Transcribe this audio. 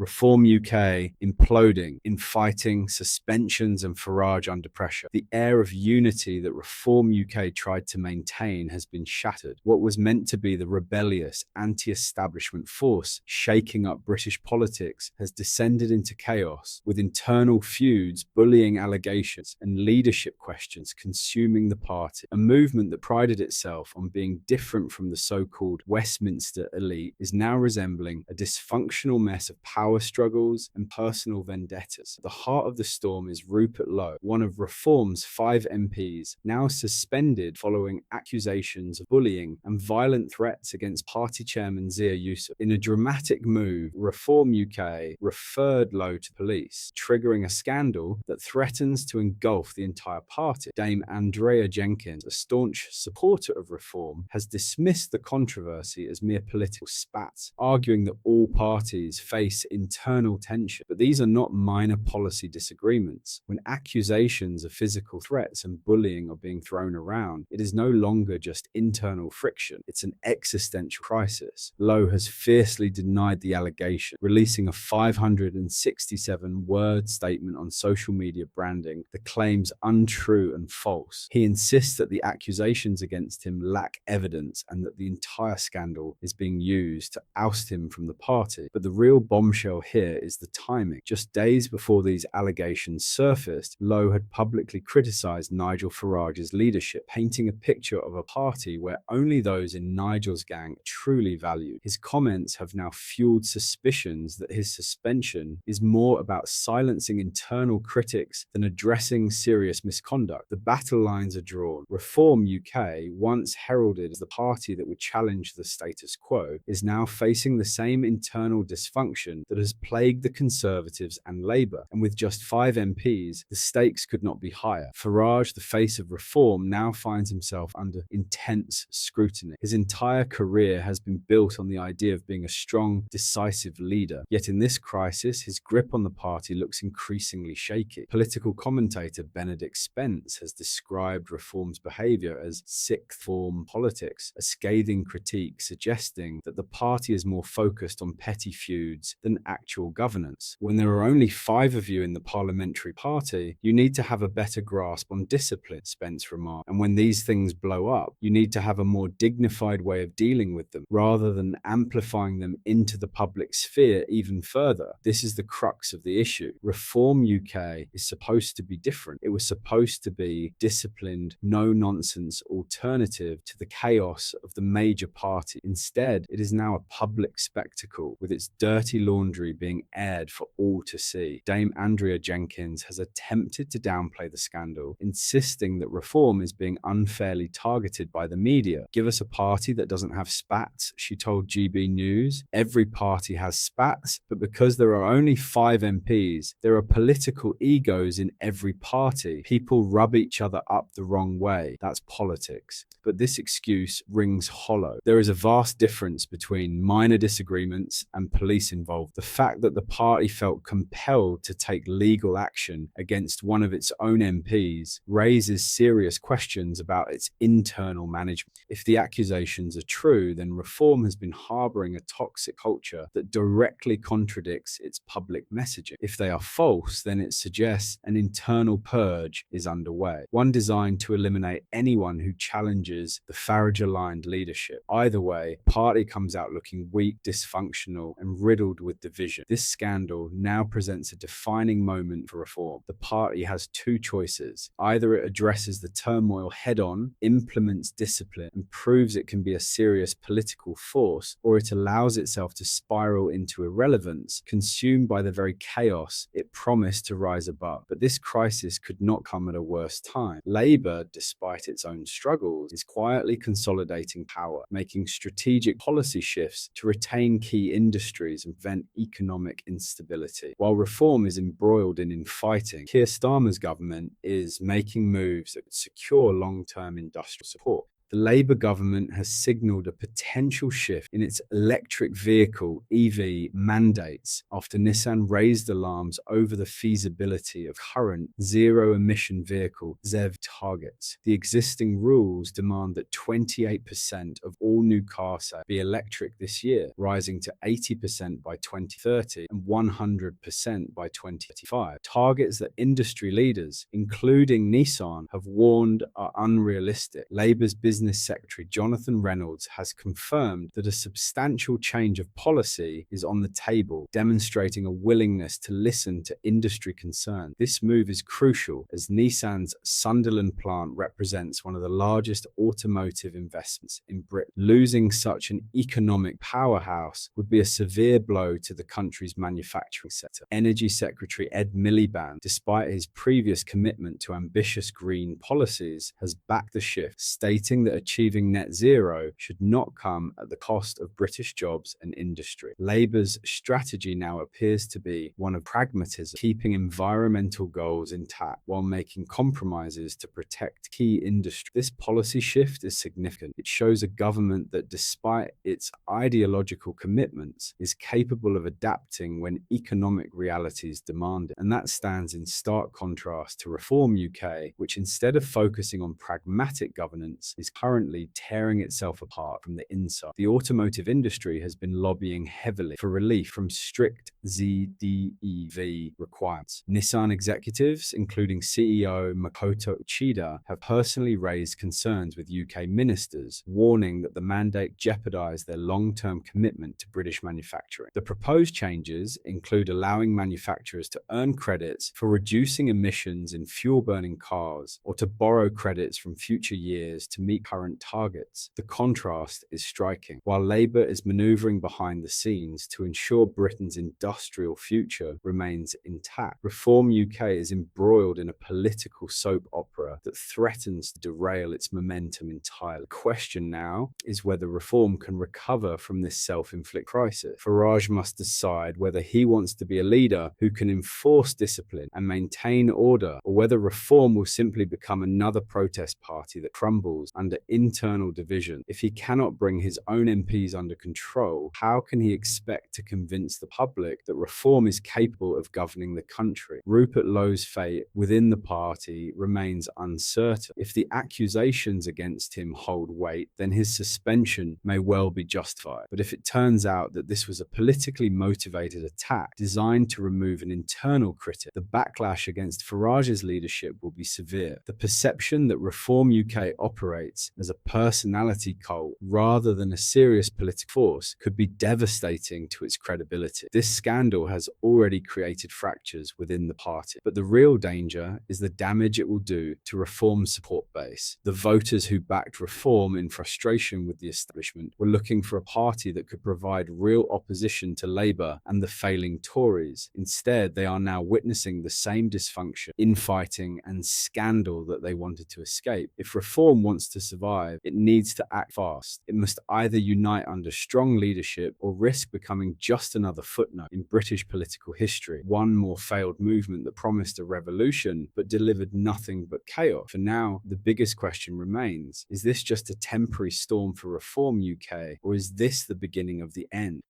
Reform UK imploding, infighting, suspensions and Farage under pressure. The air of unity that Reform UK tried to maintain has been shattered. What was meant to be the rebellious, anti-establishment force shaking up British politics has descended into chaos, with internal feuds, bullying allegations, and leadership questions consuming the party. A movement that prided itself on being different from the so-called Westminster elite is now resembling a dysfunctional mess of power struggles and personal vendettas. At the heart of the storm is Rupert Lowe, one of Reform's 5 MPs, now suspended following accusations of bullying and violent threats against party chairman Zia Yusuf. In a dramatic move, Reform UK referred Lowe to police, triggering a scandal that threatens to engulf the entire party. Dame Andrea Jenkyns, a staunch supporter of Reform, has dismissed the controversy as mere political spats, arguing that all parties face internal tension. But these are not minor policy disagreements. When accusations of physical threats and bullying are being thrown around, it is no longer just internal friction, it's an existential crisis. Lowe has fiercely denied the allegation, releasing a 567-word statement on social media branding that claims untrue and false. He insists that the accusations against him lack evidence and that the entire scandal is being used to oust him from the party. But the real bombshell here is the timing. Just days before these allegations surfaced, Lowe had publicly criticized Nigel Farage's leadership, painting a picture of a party where only those in Nigel's gang are truly valued. His comments have now fueled suspicions that his suspension is more about silencing internal critics than addressing serious misconduct. The battle lines are drawn. Reform UK, once heralded as the party that would challenge the status quo, is now facing the same internal dysfunction that has plagued the Conservatives and Labour. And with just 5 MPs, the stakes could not be higher. Farage, the face of Reform, now finds himself under intense scrutiny. His entire career has been built on the idea of being a strong, decisive leader. Yet in this crisis, his grip on the party looks increasingly shaky. Political commentator Benedict Spence has described Reform's behaviour as sixth form politics, a scathing critique suggesting that the party is more focused on petty feuds than actual governance. When there are only 5 of you in the parliamentary party, you need to have a better grasp on discipline, Spence remarked. And when these things blow up, you need to have a more dignified way of dealing with them, rather than amplifying them into the public sphere even further. This is the crux of the issue. Reform UK is supposed to be different. It was supposed to be disciplined, no-nonsense alternative to the chaos of the major party. Instead, it is now a public spectacle, with its dirty laundry being aired for all to see. Dame Andrea Jenkyns has attempted to downplay the scandal, insisting that Reform is being unfairly targeted by the media. "Give us a party that doesn't have spats," she told GB News. "Every party has spats, but because there are only 5 MPs, there are political egos in every party. People rub each other up the wrong way. That's politics." But this excuse rings hollow. There is a vast difference between minor disagreements and police involvement. The fact that the party felt compelled to take legal action against one of its own MPs raises serious questions about its internal management. If the accusations are true, then Reform has been harboring a toxic culture that directly contradicts its public messaging. If they are false, then it suggests an internal purge is underway, one designed to eliminate anyone who challenges the Farage-aligned leadership. Either way, the party comes out looking weak, dysfunctional, and riddled with division. This scandal now presents a defining moment for Reform. The party has 2 choices. Either it addresses the turmoil head-on, implements discipline, and proves it can be a serious political force, or it allows itself to spiral into irrelevance, consumed by the very chaos it promised to rise above. But this crisis could not come at a worse time. Labour, despite its own struggles, is quietly consolidating power, making strategic policy shifts to retain key industries and prevent economic instability. While Reform is embroiled in infighting, Keir Starmer's government is making moves that secure long-term industrial support. The Labour government has signalled a potential shift in its electric vehicle (EV) mandates after Nissan raised alarms over the feasibility of current zero-emission vehicle (ZEV) targets. The existing rules demand that 28% of all new car sales be electric this year, rising to 80% by 2030 and 100% by 2035. Targets that industry leaders, including Nissan, have warned are unrealistic. Labour's Business Secretary Jonathan Reynolds has confirmed that a substantial change of policy is on the table, demonstrating a willingness to listen to industry concerns. This move is crucial as Nissan's Sunderland plant represents one of the largest automotive investments in Britain. Losing such an economic powerhouse would be a severe blow to the country's manufacturing sector. Energy Secretary Ed Miliband, despite his previous commitment to ambitious green policies, has backed the shift, stating that achieving net zero should not come at the cost of British jobs and industry. Labour's strategy now appears to be one of pragmatism, keeping environmental goals intact while making compromises to protect key industry. This policy shift is significant. It shows a government that, despite its ideological commitments, is capable of adapting when economic realities demand it. And that stands in stark contrast to Reform UK, which instead of focusing on pragmatic governance, is currently tearing itself apart from the inside. The automotive industry has been lobbying heavily for relief from strict ZEV requirements. Nissan executives, including CEO Makoto Uchida, have personally raised concerns with UK ministers, warning that the mandate jeopardized their long-term commitment to British manufacturing. The proposed changes include allowing manufacturers to earn credits for reducing emissions in fuel-burning cars or to borrow credits from future years to meet current targets. The contrast is striking. While Labour is manoeuvring behind the scenes to ensure Britain's industrial future remains intact, Reform UK is embroiled in a political soap opera that threatens to derail its momentum entirely. The question now is whether Reform can recover from this self-inflicted crisis. Farage must decide whether he wants to be a leader who can enforce discipline and maintain order, or whether Reform will simply become another protest party that crumbles under internal division. If he cannot bring his own MPs under control, how can he expect to convince the public that Reform is capable of governing the country? Rupert Lowe's fate within the party remains uncertain. If the accusations against him hold weight, then his suspension may well be justified. But if it turns out that this was a politically motivated attack designed to remove an internal critic, the backlash against Farage's leadership will be severe. The perception that Reform UK operates as a personality cult rather than a serious political force could be devastating to its credibility. This scandal has already created fractures within the party, but the real danger is the damage it will do to Reform's support base. The voters who backed Reform in frustration with the establishment were looking for a party that could provide real opposition to Labour and the failing Tories. Instead, they are now witnessing the same dysfunction, infighting, and scandal that they wanted to escape. If Reform wants to survive, it needs to act fast. It must either unite under strong leadership or risk becoming just another footnote in British political history, one more failed movement that promised a revolution but delivered nothing but chaos. For now, the biggest question remains: is this just a temporary storm for Reform UK, or is this the beginning of the end?